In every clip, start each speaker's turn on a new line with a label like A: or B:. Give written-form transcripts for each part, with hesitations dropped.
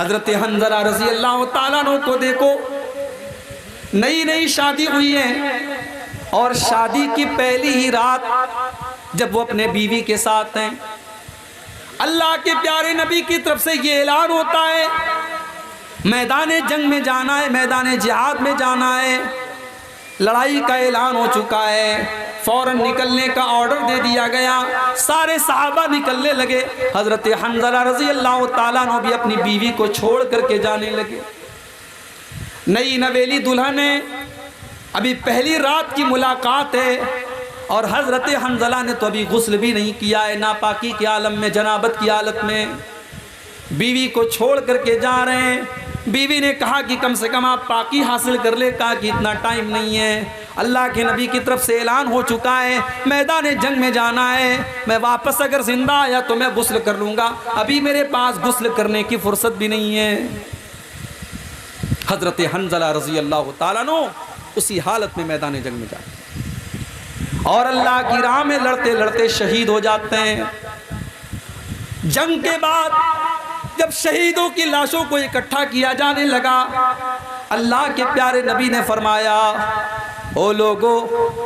A: हजरत हंज़ला रज़ी अल्लाह ताला अन्हु को देखो, नई नई शादी हुई है और शादी की पहली ही रात जब वो अपने बीवी के साथ हैं, अल्लाह के प्यारे नबी की तरफ से ये ऐलान होता है मैदान जंग में जाना है, मैदान जिहाद में जाना है, लड़ाई का ऐलान हो चुका है। फौरन निकलने का ऑर्डर दे दिया गया, सारे सहाबा निकलने लगे। हजरत हंज़ला रज़ी अल्लाह ताला अन्हु भी अपनी बीवी को छोड़ करके जाने लगे। नई नवेली दुल्हन है, अभी पहली रात की मुलाकात है और हजरत हंज़ला ने तो अभी गुस्ल भी नहीं किया है, नापाकी के आलम में, जनाबत की हालत में बीवी को छोड़ करके जा रहे हैं। बीवी ने कहा कि कम से कम आप पाकी हासिल कर ले, कहा कि इतना टाइम नहीं है, अल्लाह के नबी की तरफ से ऐलान हो चुका है मैदान जंग में जाना है, मैं वापस अगर जिंदा आया तो मैं गुस्ल कर लूँगा, अभी मेरे पास गुस्ल करने की फुर्सत भी नहीं है। हजरत हंज़ला रज़ी अल्लाह ताला अन्हु उसी हालत में मैदान जंग में जाते और अल्लाह की राह में लड़ते लड़ते शहीद हो जाते हैं। जंग के बाद जब शहीदों की लाशों को इकट्ठा किया जाने लगा, अल्लाह के प्यारे नबी ने फरमाया, ओ लोगो,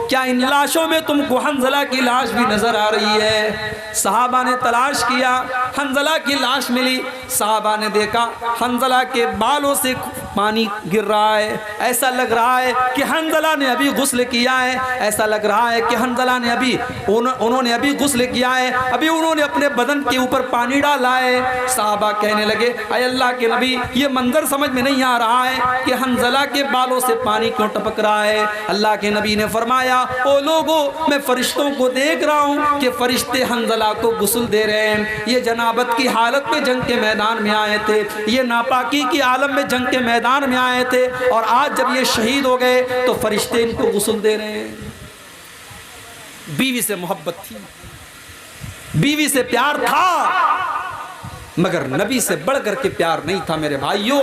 A: क्या इन लाशों में तुमको हंज़ला की लाश भी नजर आ रही है? सहाबा ने तलाश किया, हंज़ला की लाश मिली। सहाबा ने देखा हंज़ला के बालों से पानी गिर रहा है, ऐसा लग रहा है कि हंज़ला ने अभी गुस्ल किया है, ऐसा लग रहा है कि हंज़ला ने अभी उन्होंने अभी गुस्ल किया है, अभी उन्होंने अपने बदन के ऊपर पानी डाला है। सहाबा कहने लगे, अय अल्लाह के नबी, ये मंजर समझ में नहीं आ रहा है कि हंज़ला के बालों से पानी क्यों टपक रहा है। अल्लाह के नबी ने फरमाया, ओ लोगो, मैं फरिश्तों को देख रहा हूँ कि फरिश्ते हंज़ला को गुस्ल दे रहे हैं। ये जनाबत की हालत में जंग के मैदान में आए थे, ये नापाकी की आलम में जंग के मैदान में आए थे, और आज जब ये शहीद हो गए तो फरिश्ते इनको गुस्ल दे रहे हैं। बीवी से मोहब्बत थी, बीवी से प्यार था, मगर नबी से बढ़ करके प्यार नहीं था मेरे भाइयों।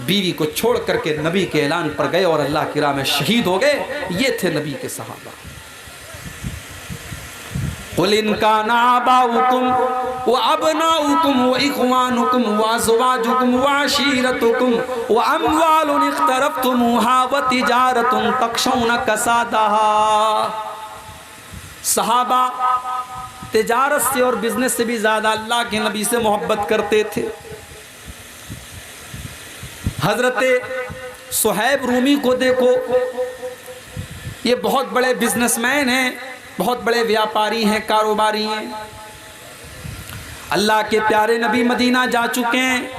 A: बीवी को छोड़ करके नबी के ऐलान पर गए और अल्लाह की राह में शहीद हो गए। ये थे नबी के सहाबा। कुल इन काना आबाउकुम व अबनाउकुम व इख्वानुकुम व अज़वाजुकुम व अशीरतुकुम व अम्वालुन इख्तरफ्तुमुहा व तिजारतुन तख्शौना कसादहा। सहाबा तिजारत से और बिजनेस से भी ज़्यादा अल्लाह के नबी से मोहब्बत करते थे। हज़रत सुहैब रूमी को देखो, ये बहुत बड़े बिजनेसमैन हैं, बहुत बड़े व्यापारी हैं, कारोबारी हैं। अल्लाह के प्यारे नबी मदीना जा चुके हैं,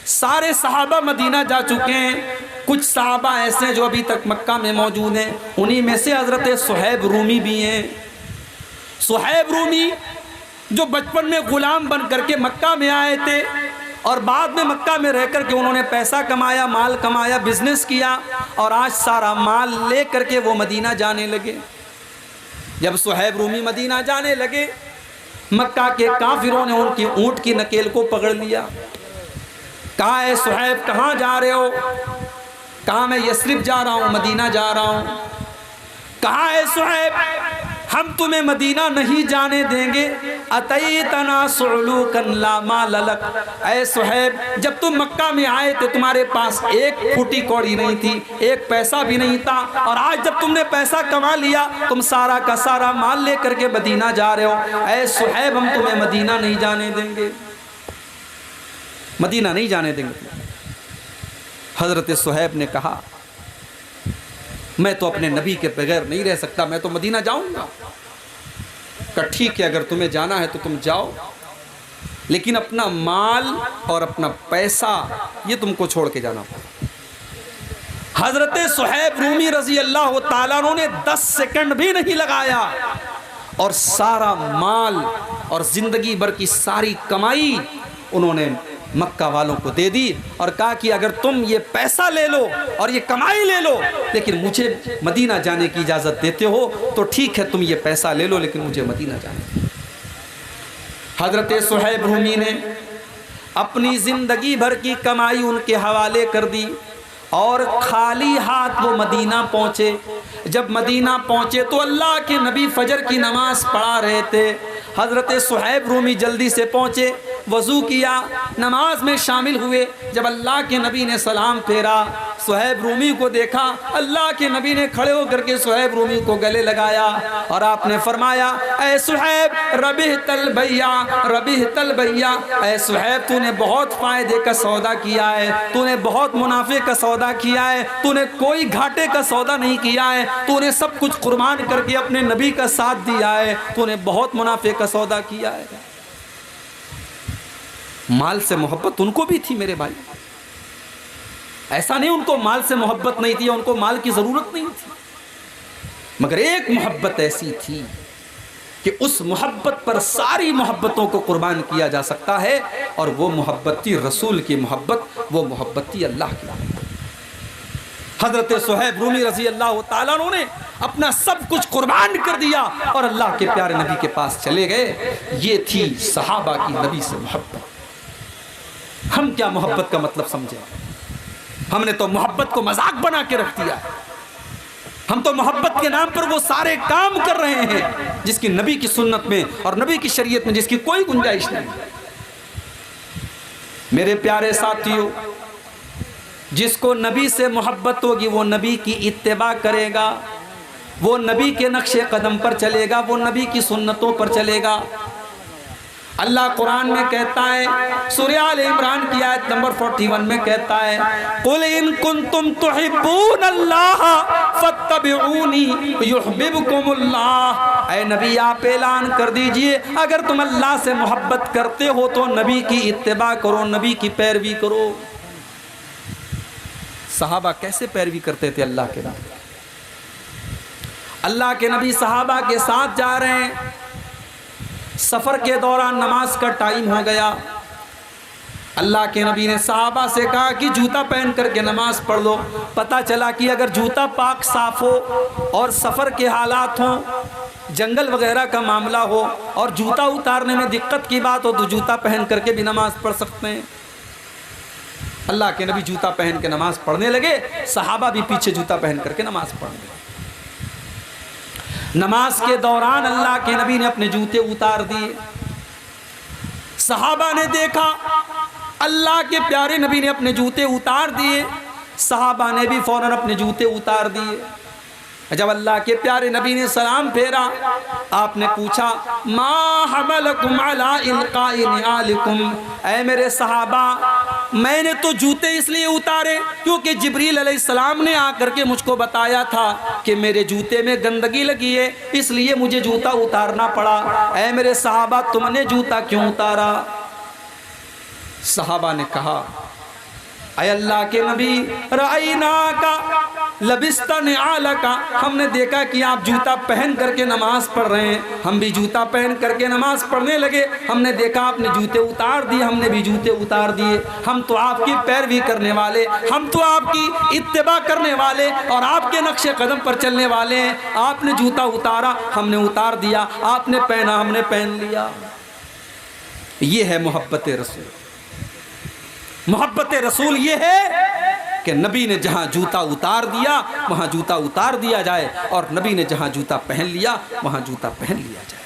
A: सारे सहाबा मदीना जा चुके हैं, कुछ सहाबा ऐसे हैं जो अभी तक मक्का में मौजूद हैं, उन्हीं में से हज़रत सुहैब रूमी भी हैं। सुहैब रूमी जो बचपन में गुलाम बन करके मक्का में आए थे और बाद में मक्का में रह करके उन्होंने पैसा कमाया, माल कमाया, बिजनेस किया, और आज सारा माल ले करके वो मदीना जाने लगे। जब सुहैब रूमी मदीना जाने लगे, मक्का के काफिरों ने उनकी ऊँट की नकेल को पकड़ लिया। कहा, है सुहैब कहाँ जा रहे हो? कहा, मैं यस्रिब जा रहा हूँ, मदीना जा रहा हूँ। कहा, है सुहैब, हम तुम्हें मदीना नहीं जाने देंगे। अतैतना सुलूकन ला माल लक। ऐ सुहैब, जब तुम मक्का में आए थे तुम्हारे पास एक फूटी कौड़ी नहीं थी, एक पैसा भी नहीं था, और आज जब तुमने पैसा कमा लिया तुम सारा का सारा माल लेकर के मदीना जा रहे हो। ऐ सुहैब, हम तुम्हें मदीना नहीं जाने देंगे, मदीना नहीं जाने देंगे। हजरत सुहैब ने कहा, मैं तो अपने नबी के बगैर नहीं रह सकता, मैं तो मदीना जाऊंगा। कहा, ठीक है, अगर तुम्हें जाना है तो तुम जाओ, लेकिन अपना माल और अपना पैसा ये तुमको छोड़ के जाना पड़ेगा। हजरत सुहैब रूमी रजी अल्लाह ताला अन्हु ने 10 सेकंड भी नहीं लगाया और सारा माल और जिंदगी भर की सारी कमाई उन्होंने मक्का वालों को दे दी और कहा कि अगर तुम ये पैसा ले लो और ये कमाई ले लो, लेकिन मुझे मदीना जाने की इजाज़त देते हो तो ठीक है, तुम ये पैसा ले लो, लेकिन मुझे मदीना जाने। हज़रत सुहैब रूमी ने अपनी ज़िंदगी भर की कमाई उनके हवाले कर दी और खाली हाथ वो मदीना पहुँचे। जब मदीना पहुँचे तो अल्लाह के नबी फजर की नमाज़ पढ़ा रहे थे हज़रत सुहैब रूमी जल्दी से पहुँचे, वज़ू किया, नमाज में शामिल हुए। जब अल्लाह के नबी ने सलाम फेरा, सुहैब रूमी को देखा, अल्लाह के नबी ने खड़े होकर के सुहैब रूमी को गले लगाया और आपने फरमाया, ऐ सुहैब रबिह तल भैया, रबिह तल भैया, ऐ सुहैब तूने बहुत फ़ायदे का सौदा किया है, तूने बहुत मुनाफे का सौदा किया है, तूने कोई घाटे का सौदा नहीं किया है, तूने सब कुछ कुर्बान करके अपने नबी का साथ दिया है, तूने बहुत मुनाफे का सौदा किया है। माल से मोहब्बत उनको भी थी मेरे भाई, ऐसा नहीं उनको माल से मोहब्बत नहीं थी, उनको माल की ज़रूरत नहीं थी, मगर एक मोहब्बत ऐसी थी कि उस मोहब्बत पर सारी मोहब्बतों को कुर्बान किया जा सकता है, और वो मोहब्बत थी रसूल की मोहब्बत, वो मोहब्बत थी अल्लाह की मोहब्बत। हज़रत सुहैब रूमी रज़ी अल्लाह ताला अन्हु ने अपना सब कुछ कुर्बान कर दिया और अल्लाह के प्यारे नबी के पास चले गए। ये थी सहाबा की नबी से मोहब्बत। हम क्या मोहब्बत का मतलब समझे? हमने तो मोहब्बत को मजाक बना के रख दिया। हम तो मोहब्बत के नाम पर वो सारे काम कर रहे हैं जिसकी नबी की सुन्नत में और नबी की शरीयत में जिसकी कोई गुंजाइश नहीं। मेरे प्यारे साथियों, जिसको नबी से मोहब्बत होगी वो नबी की इत्तिबा करेगा, वो नबी के नक्शे कदम पर चलेगा, वो नबी की सुन्नतों पर चलेगा। अल्लाह कुरान में कहता है, सूरह आल इमरान की आयत नंबर 41 में कहता है, कुल इन कुंतुम तुहिब्बून अल्लाह फत्तबिऊनी युहब्बिबकुमुल्लाह। ऐ नबी आप ऐलान कर दीजिए, अगर तुम अल्लाह से मोहब्बत करते हो तो नबी की इत्तिबा करो, नबी की पैरवी करो। सहाबा कैसे पैरवी करते थे अल्लाह के नबी? अल्लाह के नबी सहाबा के साथ जा रहे हैं, सफ़र के दौरान नमाज का टाइम हो गया। अल्लाह के नबी ने सहाबा से कहा कि जूता पहन करके नमाज पढ़ लो। पता चला कि अगर जूता पाक साफ़ हो और सफ़र के हालात हों, जंगल वगैरह का मामला हो और जूता उतारने में दिक्कत की बात हो तो जूता पहन करके भी नमाज पढ़ सकते हैं। अल्लाह के नबी जूता पहन के नमाज पढ़ने लगे, सहाबा भी पीछे जूता पहन करके नमाज पढ़ने लगे। नमाज के दौरान अल्लाह के नबी ने अपने जूते उतार दिए। सहाबा ने देखा अल्लाह के प्यारे नबी ने अपने जूते उतार दिए, सहाबा ने भी फौरन अपने जूते उतार दिए। जब अल्लाह के प्यारे नबी ने सलाम फेरा, आपने पूछा, मा हमलकुम अला इल्काइ निआलिकुम। ऐ मेरे सहाबा, मैंने तो जूते इसलिए उतारे क्योंकि जिब्रील अलैहिस्सलाम ने आकर के मुझको बताया था कि मेरे जूते में गंदगी लगी है, इसलिए मुझे जूता उतारना पड़ा। ऐ मेरे सहाबा, तुमने जूता क्यों उतारा? सहाबा ने कहा, ऐ अल्लाह के नबी, राइना का लबिस्तन आलका, हमने देखा कि आप जूता पहन करके नमाज पढ़ रहे हैं, हम भी जूता पहन करके नमाज पढ़ने लगे। हमने देखा आपने जूते उतार दिए, हमने भी जूते उतार दिए। हम तो आपकी पैरवी करने वाले, हम तो आपकी इत्तिबा करने वाले और आपके नक्शे कदम पर चलने वाले हैं। आपने जूता उतारा, हमने उतार दिया, आपने पहना, हमने पहन लिया। ये है मोहब्बत रसूल। मोहब्बत रसूल ये है कि नबी ने जहाँ जूता उतार दिया वहाँ जूता उतार दिया जाए, और नबी ने जहाँ जूता पहन लिया वहाँ जूता पहन लिया जाए।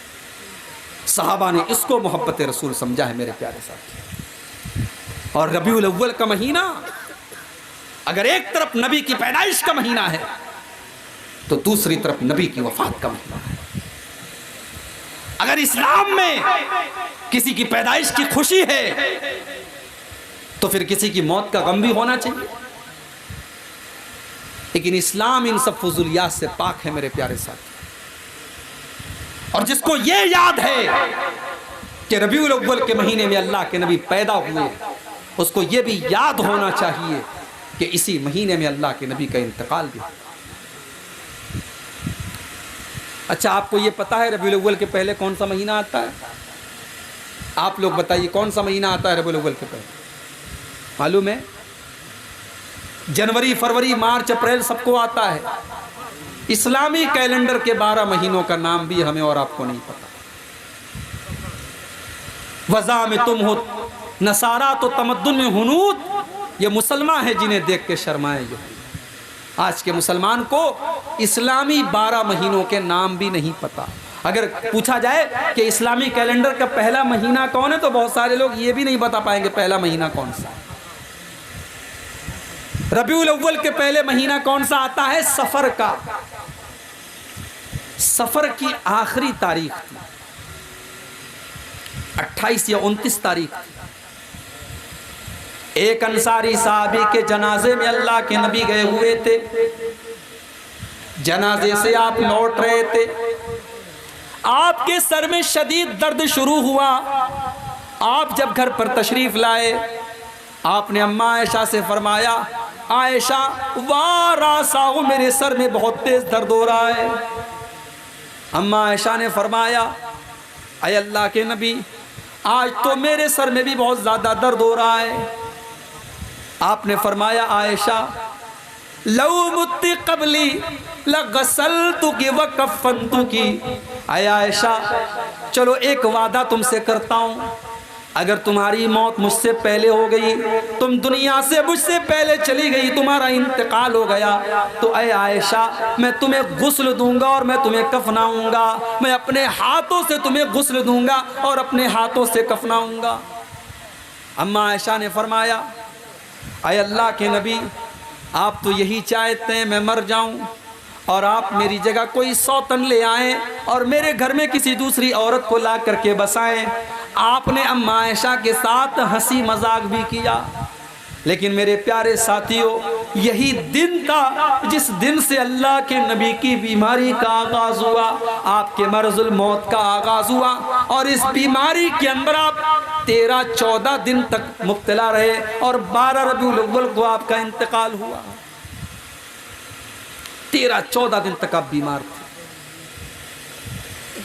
A: सहाबा ने इसको मोहब्बत रसूल समझा है मेरे प्यारे साथी। और रबीउल अव्वल का महीना, अगर एक तरफ नबी की पैदाइश का महीना है तो दूसरी तरफ नबी की वफात का महीना है। अगर इस्लाम में किसी की पैदाइश की खुशी है तो फिर किसी की मौत का गम भी होना चाहिए, लेकिन इस्लाम इन सब फुजुलियात से पाक है मेरे प्यारे साथी। और जिसको ये याद है कि रबीउल अव्वल के महीने में अल्लाह के नबी पैदा हुए, उसको ये भी याद होना चाहिए कि इसी महीने में अल्लाह के नबी का इंतकाल भी। अच्छा, आपको ये पता है रबीउल अव्वल के पहले कौन सा महीना आता है? आप लोग बताइए, कौन सा महीना आता है रबीउल अव्वल के पहले? मालूम है? जनवरी, फरवरी, मार्च, अप्रैल सबको आता है। इस्लामी कैलेंडर के 12 महीनों का नाम भी हमें और आपको नहीं पता। वज़ा में तुम हो नसारा तो तमद्दुन में हुनूद, ये मुसलमान है जिन्हें देख के शर्माए। जो आज के मुसलमान को इस्लामी 12 महीनों के नाम भी नहीं पता। अगर पूछा जाए कि इस्लामी कैलेंडर का पहला महीना कौन है तो बहुत सारे लोग ये भी नहीं बता पाएंगे पहला महीना कौन सा है। रबीउल अव्वल के पहले महीना कौन सा आता है? सफर का। सफर की आखिरी तारीख थी 28 या 29 तारीख थी। एक अंसारी साहबी के जनाजे में अल्लाह के नबी गए हुए थे। जनाजे से आप लौट रहे थे, आपके सर में शदीद दर्द शुरू हुआ। आप जब घर पर तशरीफ लाए, आपने अम्मा आयशा से फरमाया, आयशा वारासाहु, मेरे सर में बहुत तेज दर्द हो रहा है। अम्मा आयशा ने फरमाया, अय अल्लाह के नबी, आज तो मेरे सर में भी बहुत ज़्यादा दर्द हो रहा है। आपने फरमाया, आयशा लौ मुत्ती कबली लगसलतुकी व कफ़नतुकी। अय आयशा, चलो एक वादा तुमसे करता हूँ, अगर तुम्हारी मौत मुझसे पहले हो गई, तुम दुनिया से मुझसे पहले चली गई, तुम्हारा इंतकाल हो गया, तो अय आयशा मैं तुम्हें गुस्ल दूंगा और मैं तुम्हें कफनाऊंगा। मैं अपने हाथों से तुम्हें गुस्ल दूंगा और अपने हाथों से कफनाऊंगा। अम्मा आयशा ने फरमाया, अय अल्लाह के नबी, आप तो यही चाहते हैं मैं मर जाऊं और आप मेरी जगह कोई सौतन ले आएं और मेरे घर में किसी दूसरी औरत को ला करके बसाएं। आपने अम्मा आयशा के साथ हंसी मजाक भी किया, लेकिन मेरे प्यारे साथियों, यही दिन था जिस दिन से अल्लाह के नबी की बीमारी का आगाज़ हुआ, आपके मर्ज़ुल मौत का आगाज़ हुआ। और इस बीमारी के अंदर आप 13-14 दिन तक मुब्तला रहे और 12 रबीउल अव्वल को आपका इंतकाल हुआ। 13-14 दिन तक आप बीमार थे।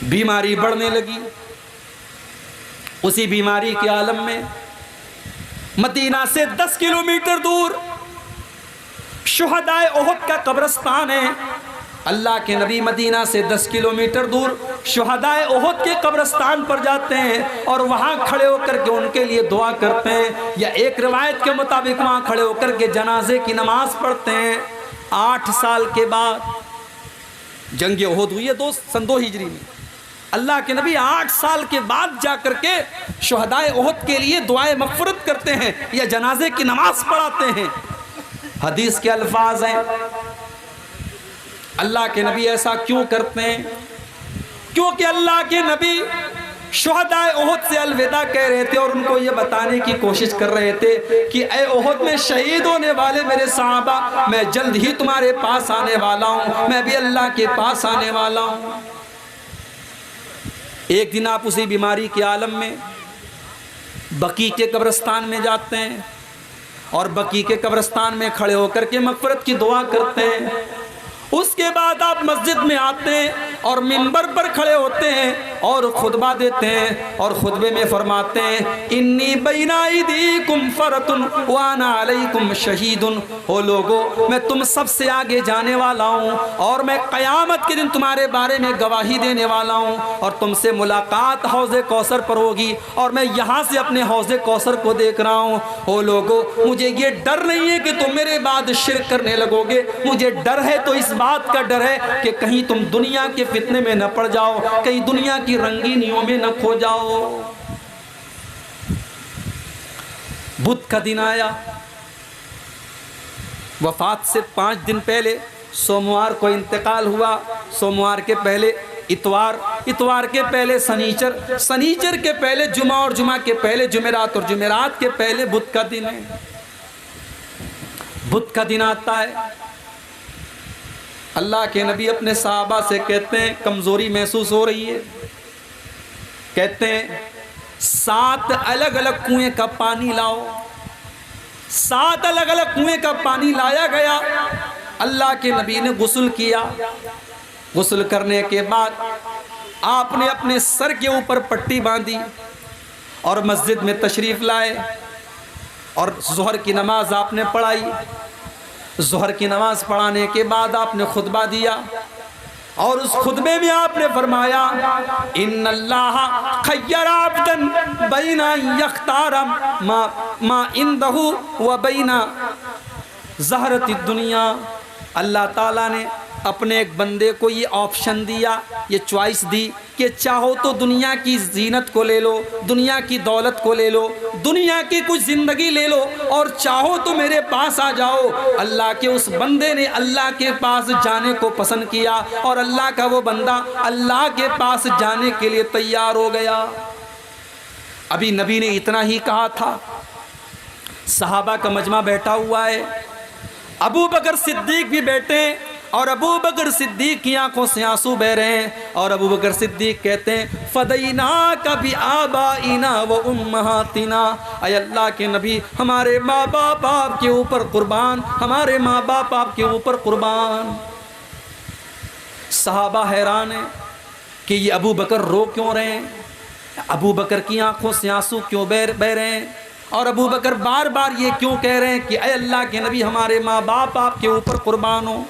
A: बीमारी बढ़ने लगी। उसी बीमारी के आलम में मदीना से 10 किलोमीटर दूर शुहदाए ओहद का कब्रिस्तान है। अल्लाह के नबी मदीना से 10 किलोमीटर दूर शुहदाए ओहद के कब्रिस्तान पर जाते हैं और वहाँ खड़े होकर के उनके लिए दुआ करते हैं, या एक रिवायत के मुताबिक वहाँ खड़े होकर के जनाजे की नमाज पढ़ते हैं। 8 साल के बाद जंग ओहद हुई है सन 2 हिजरी में। अल्लाह के नबी 8 साल के बाद जाकर के शुहदाए ओहद के लिए दुआए मग़फ़िरत करते हैं या जनाजे की नमाज पढ़ाते हैं। हदीस के अल्फाज हैं, अल्लाह के नबी ऐसा क्यों करते हैं? क्योंकि अल्लाह के नबी शुहदाए ओहद से अलविदा कह रहे थे और उनको ये बताने की कोशिश कर रहे थे कि ए ओहद में शहीद होने वाले मेरे सहाबा, मैं जल्द ही तुम्हारे पास आने वाला हूँ, मैं भी अल्लाह के पास आने वाला हूँ। एक दिन आप उसी बीमारी के आलम में बकी के कब्रिस्तान में जाते हैं और बकी के कब्रिस्तान में खड़े होकर के मग़फ़िरत की दुआ करते हैं। उसके बाद आप मस्जिद में आते हैं और मिंबर पर खड़े होते हैं और खुतबा देते हैं और खुतबे में फरमाते हैं, इन्नी बैना अयदीकुम फरतुन व अना अलैकुम शहीदुन। हो लोगो, मैं तुम सबसे आगे जाने वाला हूँ और मैं क़यामत के दिन तुम्हारे बारे में गवाही देने वाला हूँ और तुमसे मुलाकात हौज़े कौसर पर होगी और मैं यहाँ से अपने हौज़े कौसर को देख रहा हूँ। हो लोगो, मुझे ये डर नहीं है कि तुम मेरे बाद शिर्क करने लगोगे, मुझे डर है तो इस बात का डर है कि कहीं तुम दुनिया के फितने में न पड़ जाओ, कहीं दुनिया की रंगीनियों में न खो जाओ। बुध का दिन आया, वफात से 5 दिन पहले सोमवार को इंतकाल हुआ। सोमवार के पहले इतवार, इतवार के पहले सनीचर, सनीचर के पहले जुमा और जुमा के पहले जुमेरात और जुमेरात के पहले बुध का दिन है। बुध का दिन आता है, अल्लाह के नबी अपने सहाबा से कहते हैं कमज़ोरी महसूस हो रही है। कहते हैं 7 अलग अलग कुएं का पानी लाओ। 7 अलग अलग कुएं का पानी लाया गया। अल्लाह के नबी ने गुस्ल किया। गुस्ल करने के बाद आपने अपने सर के ऊपर पट्टी बांधी और मस्जिद में तशरीफ़ लाए और ज़ोहर की नमाज आपने पढ़ाई। ज़ोहर की नमाज पढ़ाने के बाद आपने खुतबा दिया और उस खुतबे में आपने फरमाया, इन्नल्लाह खय्यरा अब्दन बैना यख्तारा मा इंदहु व बैना ज़हरति दुनिया। अल्लाह ताला ने अपने एक बंदे को ये ऑप्शन दिया, ये चॉइस दी कि चाहो तो दुनिया की जीनत को ले लो, दुनिया की दौलत को ले लो, दुनिया की कुछ ज़िंदगी ले लो, और चाहो तो मेरे पास आ जाओ। अल्लाह के उस बंदे ने अल्लाह के पास जाने को पसंद किया और अल्लाह का वो बंदा अल्लाह के पास जाने के लिए तैयार हो गया। अभी नबी ने इतना ही कहा था, सहाबा का मजमा बैठा हुआ है, अबू बकर सिद्दीक भी बैठे और अबू बकर सिद्दीक की आंखों से आंसू बह रहे हैं। और अबू बकर सिद्दीक कहते हैं, फदैना कभी आबाइना व उम्महातिना, अय अल्लाह के नबी हमारे माँ बाप आपके ऊपर कुर्बान, हमारे माँ बाप आपके ऊपर कुर्बान। सहाबा हैरान है कि ये अबू बकर रो क्यों रहे हैं, अबू बकर की आंखों से आंसू क्यों बह रहे हैं, और अबू बकर बार बार ये क्यों कह रहे हैं कि अय अल्लाह के नबी हमारे माँ बाप आपके ऊपर कुर्बान हो।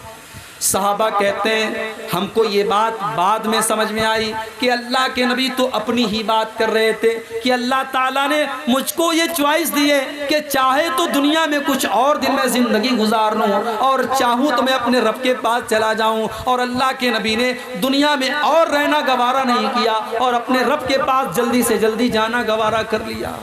A: सहाबा कहते हैं, हमको ये बात बाद में समझ में आई कि अल्लाह के नबी तो अपनी ही बात कर रहे थे कि अल्लाह ताला ने मुझको ये चॉइस दी है कि चाहे तो दुनिया में कुछ और दिन में ज़िंदगी गुजार लूँ और चाहूँ तो मैं अपने रब के पास चला जाऊँ। और अल्लाह के नबी ने दुनिया में और रहना गवारा नहीं किया और अपने रब के पास जल्दी से जल्दी जाना गवारा कर लिया।